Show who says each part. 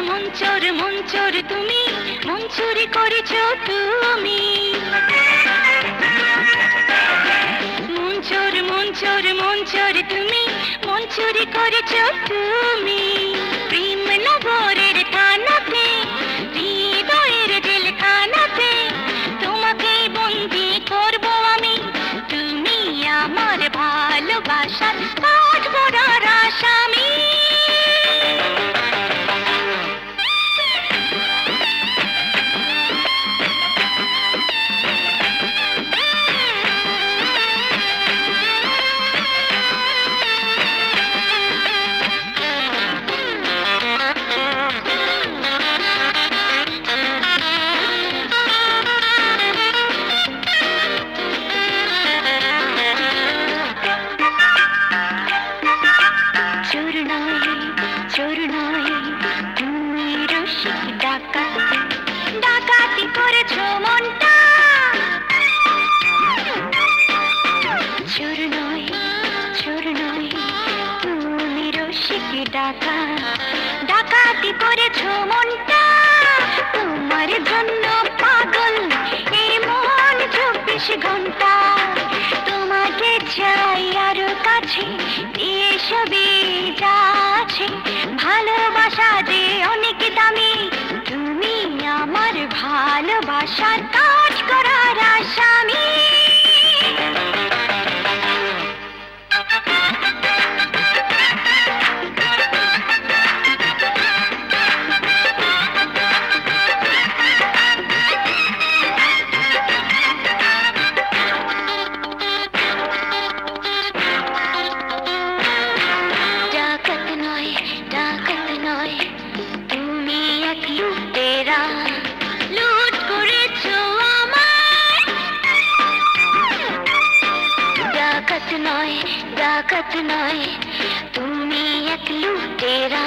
Speaker 1: মঞ্চর তুমি মন চুরি করেছো তুমি মঞ্চর তুমি মন চুরি করেছো তুমি প্রেম নগরের থানাতে হৃদয়ের জেলখানাতে তোমাকে বন্দি করবো আমি তুমি আমার ভালোবাসার কাঠগড়ার আসামি চোর নয় তুমি রসিক ডাকাতি করেছো মনটা চোর নয় তুমি রসিক ডাকাতি করেছো মনটা তোমার জন্য পাগল এই মন 24 ঘন্টা তোমাকে চাই আরো কাছে এসবই যা আছে ভালোবাসা যে অনেক দামি তুমি আমার ভালোবাসার কাজ করার আসামি ডাকাত নয় তুমি এক লুটেরা লুট করেছো আমায় ডাকাত নয় তুমি এক লুটেরা